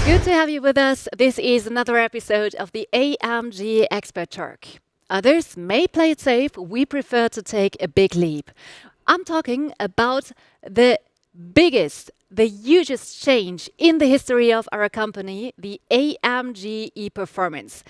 Good to have you with us. This is another episode of the AMG Expert Talk. Others may play it safe. We prefer to take a big leap. I'm talking about the biggest, the hugest change in the history of our company, the AMG e-Performance.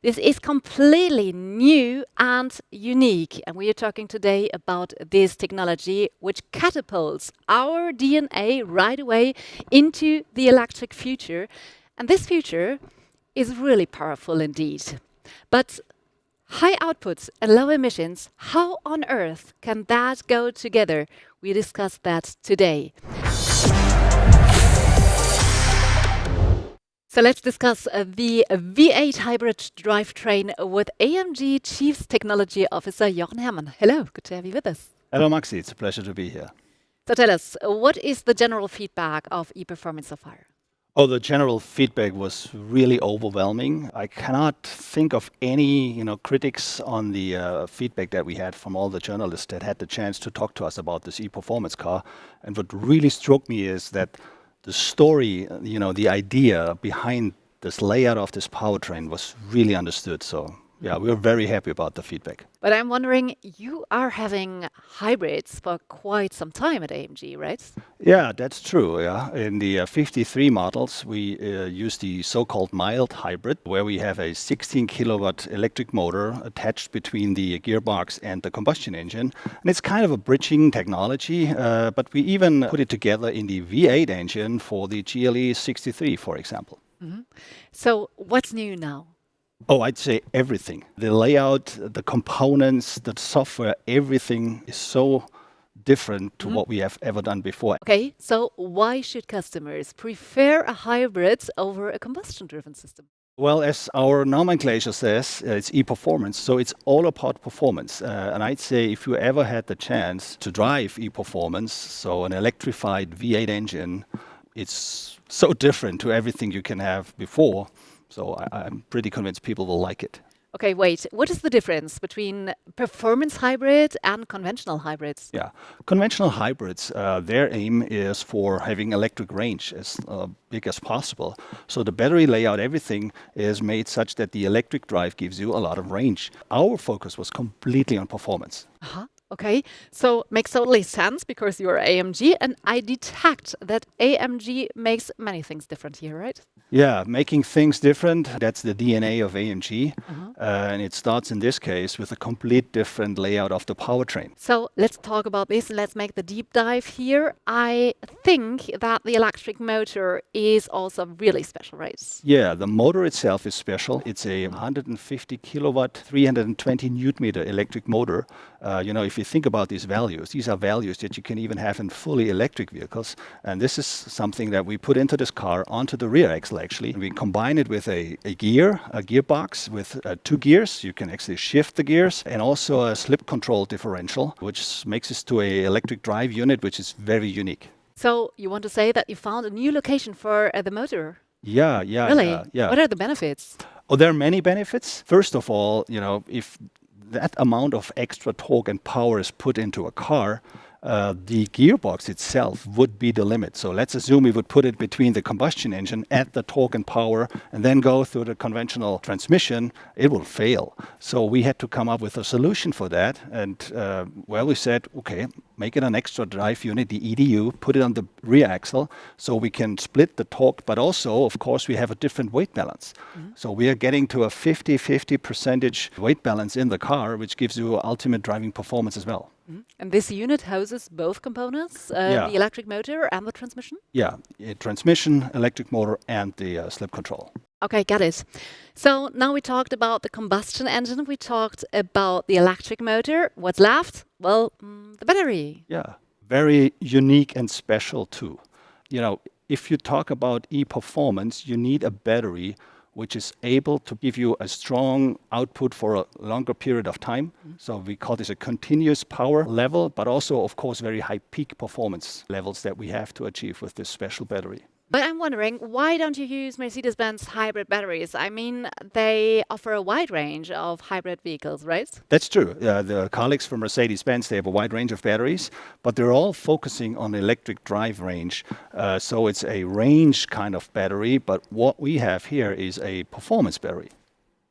This is completely new and unique, and we are talking today about this technology which catapults our DNA right away into the electric future. And this future is really powerful indeed. But high outputs and low emissions, how on earth can that go together? We discuss that today. So let's discuss the V8 hybrid drivetrain with AMG Chief Technology Officer Jochen Hermann. Hello, good to have you with us. Hello, Maxi. It's a pleasure to be here. So tell us, what is the general feedback of e-Performance so far? Oh, the general feedback was really overwhelming. I cannot think of any, critics on the feedback that we had from all the journalists that had the chance to talk to us about this e-Performance car. And what really struck me is that the story, the idea behind this layout of this powertrain was really understood. So, yeah, we were very happy about the feedback. But I'm wondering, you are having hybrids for quite some time at AMG, right? Yeah, that's true. Yeah, in the 53 models, we use the so-called mild hybrid, where we have a 16 kilowatt electric motor attached between the gearbox and the combustion engine. And it's kind of a bridging technology, but we even put it together in the V8 engine for the GLE 63, for example. Mm-hmm. So what's new now? Oh, I'd say everything. The layout, the components, the software, everything is so different to what we have ever done before. Okay, so why should customers prefer a hybrid over a combustion-driven system? Well, as our nomenclature says, it's e-Performance, so it's all about performance. And I'd say if you ever had the chance to drive e-Performance, so an electrified V8 engine, it's so different to everything you can have before. So I'm pretty convinced people will like it. Okay, wait. What is the difference between performance hybrid and conventional hybrids? Yeah, conventional hybrids, their aim is for having electric range as big as possible. So the battery layout, everything is made such that the electric drive gives you a lot of range. Our focus was completely on performance. Uh-huh. Okay, so makes totally sense because you're AMG, and I detect that AMG makes many things different here, right? Yeah, making things different, that's the DNA of AMG. And it starts in this case with a complete different layout of the powertrain. So let's talk about this. Let's make the deep dive here. I think that the electric motor is also really special, right? Yeah, the motor itself is special. It's a 150 kilowatt, 320 newton meter electric motor. If you think about these are values that you can even have in fully electric vehicles. And this is something that we put into this car onto the rear axle, actually. We combine it with a gearbox with 2 gears. You can actually shift the gears, and also a slip control differential, which makes this to an electric drive unit, which is very unique. So you want to say that you found a new location for the motor? Yeah. Really? Yeah. What are the benefits? Oh, there are many benefits. First of all, if that amount of extra torque and power is put into a car, the gearbox itself would be the limit. So let's assume we would put it between the combustion engine, add the torque and power, and then go through the conventional transmission. It will fail. So we had to come up with a solution for that. And we said, okay, make it an extra drive unit, the EDU, put it on the rear axle so we can split the torque, but also, of course, we have a different weight balance. So we are getting to a 50-50 percentage weight balance in the car, which gives you ultimate driving performance as well. And this unit houses both components, the electric motor and the transmission? Yeah, transmission, electric motor, and the slip control. Okay, got it. So now we talked about the combustion engine, we talked about the electric motor. What's left? Well, the battery. Yeah, very unique and special too. If you talk about e-Performance, you need a battery which is able to give you a strong output for a longer period of time. So we call this a continuous power level, but also, of course, very high peak performance levels that we have to achieve with this special battery. But I'm wondering, why don't you use Mercedes-Benz hybrid batteries? I mean, they offer a wide range of hybrid vehicles, right? That's true. The colleagues from Mercedes-Benz, they have a wide range of batteries, but they're all focusing on electric drive range. So it's a range kind of battery, but what we have here is a performance battery.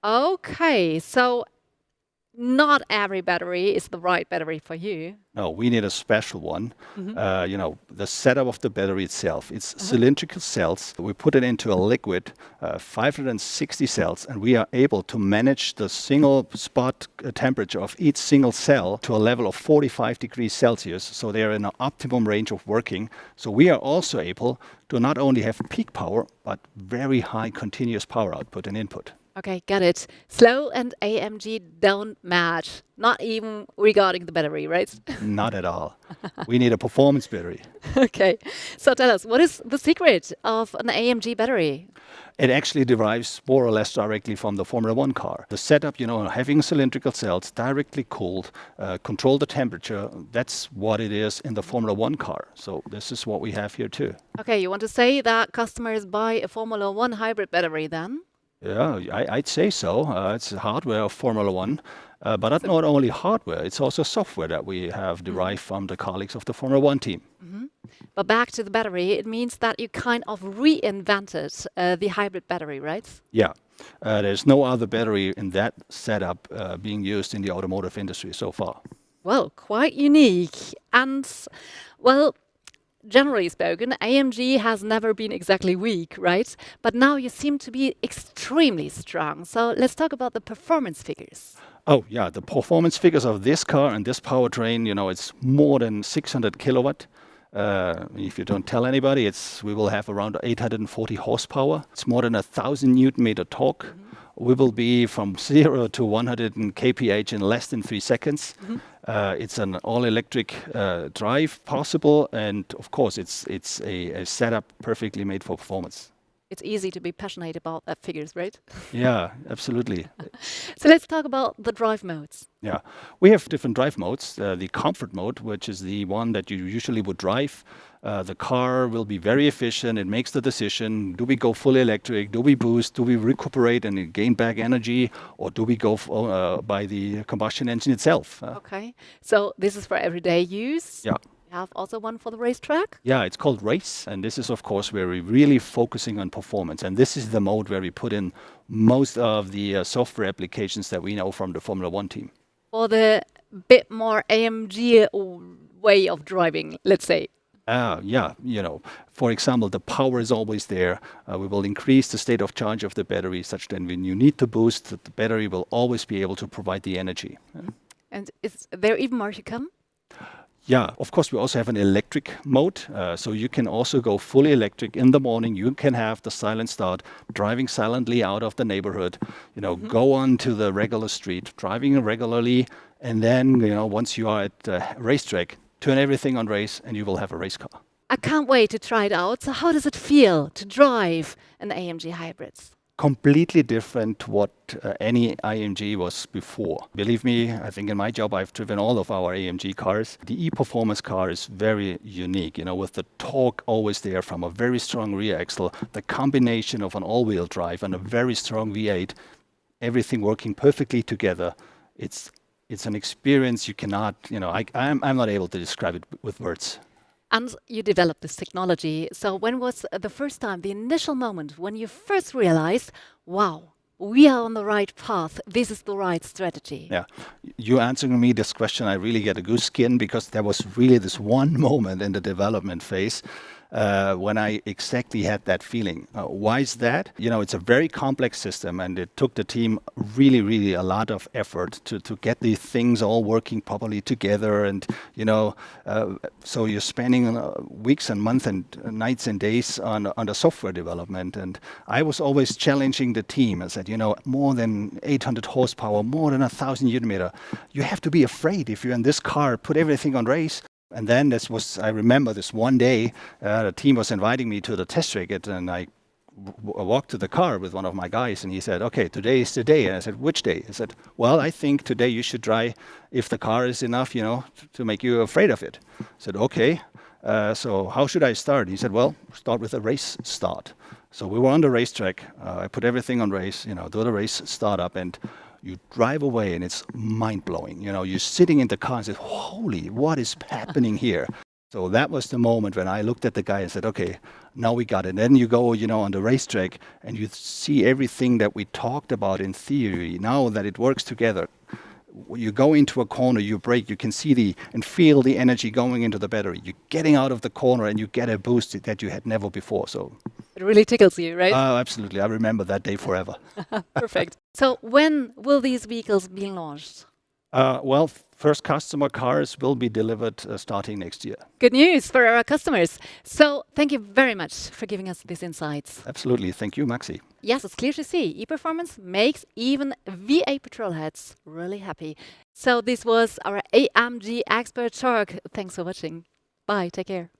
Okay, so not every battery is the right battery for you. No, we need a special one. The setup of the battery itself, it's cylindrical cells. We put it into a liquid, 560 cells, and we are able to manage the single spot temperature of each single cell to a level of 45 degrees Celsius. So they are in an optimum range of working. So we are also able to not only have peak power, but very high continuous power output and input. Okay, got it. Slow and AMG don't match, not even regarding the battery, right? Not at all. We need a performance battery. Okay, so tell us, what is the secret of an AMG battery? It actually derives more or less directly from the Formula 1 car. The setup, having cylindrical cells directly cooled, control the temperature, that's what it is in the Formula 1 car. So this is what we have here too. Okay, you want to say that customers buy a Formula 1 hybrid battery then? Yeah, I'd say so. It's the hardware of Formula 1, but that's not only hardware, it's also software that we have derived from the colleagues of the Formula 1 team. But back to the battery, it means that you kind of reinvented the hybrid battery, right? Yeah, there's no other battery in that setup being used in the automotive industry so far. Well, quite unique. And, well, generally spoken, AMG has never been exactly weak, right? But now you seem to be extremely strong. So let's talk about the performance figures. Oh, yeah, the performance figures of this car and this powertrain, it's more than 600 kilowatt. If you don't tell anybody, we will have around 840 horsepower. It's more than 1,000 Newton meter torque. We will be from 0 to 100 kph in less than 3 seconds. It's an all-electric drive possible, and of course, it's a setup perfectly made for performance. It's easy to be passionate about that figures, right? Yeah, absolutely. So let's talk about the drive modes. Yeah, we have different drive modes. The comfort mode, which is the one that you usually would drive. The car will be very efficient. It makes the decision, do we go fully electric? Do we boost? Do we recuperate and gain back energy? Or do we go by the combustion engine itself? Okay, so this is for everyday use. Yeah. You have also one for the racetrack? Yeah, it's called race. And this is, of course, where we're really focusing on performance. And this is the mode where we put in most of the software applications that we know from the Formula 1 team. For the bit more AMG way of driving, let's say. Yeah, for example, the power is always there. We will increase the state of charge of the battery such that when you need to boost, the battery will always be able to provide the energy. And is there even more to come? Yeah, of course, we also have an electric mode. So you can also go fully electric in the morning. You can have the silent start, driving silently out of the neighborhood, go on to the regular street, driving regularly. And then, once you are at the racetrack, turn everything on race and you will have a race car. I can't wait to try it out. So how does it feel to drive an AMG hybrids? Completely different to what any AMG was before. Believe me, I think in my job I've driven all of our AMG cars. The e-performance car is very unique, with the torque always there from a very strong rear axle, the combination of an all-wheel drive and a very strong V8, everything working perfectly together. It's an experience you cannot, I'm not able to describe it with words. And you developed this technology. So when was the first time, the initial moment when you first realized, wow, we are on the right path. This is the right strategy. Yeah, you answering me this question, I really get a goose skin because there was really this one moment in the development phase when I exactly had that feeling. Why is that? It's a very complex system and it took the team really a lot of effort to get these things all working properly together. And, so you're spending weeks and months and nights and days on the software development. And I was always challenging the team. I said, more than 800 horsepower, more than 1,000 Newton meter. You have to be afraid if you're in this car, put everything on race. And then I remember this one day, the team was inviting me to the test circuit and I walked to the car with one of my guys and he said, okay, today is the day. And I said, which day? He said, well, I think today you should try if the car is enough, to make you afraid of it. I said, okay. So how should I start? He said, well, start with a race start. So we were on the racetrack. I put everything on race, do the race startup, and you drive away, and it's mind-blowing. You're sitting in the car and say, holy, what is happening here? So that was the moment when I looked at the guy and said, okay, now we got it. And then you go, on the racetrack, and you see everything that we talked about in theory, now that it works together. You go into a corner, you brake, you can see and feel the energy going into the battery. You're getting out of the corner, and you get a boost that you had never before. So it really tickles you, right? Oh, absolutely. I remember that day forever. Perfect. So when will these vehicles be launched? Well, first customer cars will be delivered starting next year. Good news for our customers. So thank you very much for giving us these insights. Absolutely. Thank you, Maxi. Yes, it's clear to see. E-performance makes even VA petrol heads really happy. So this was our AMG Expert Talk. Thanks for watching. Bye. Take care.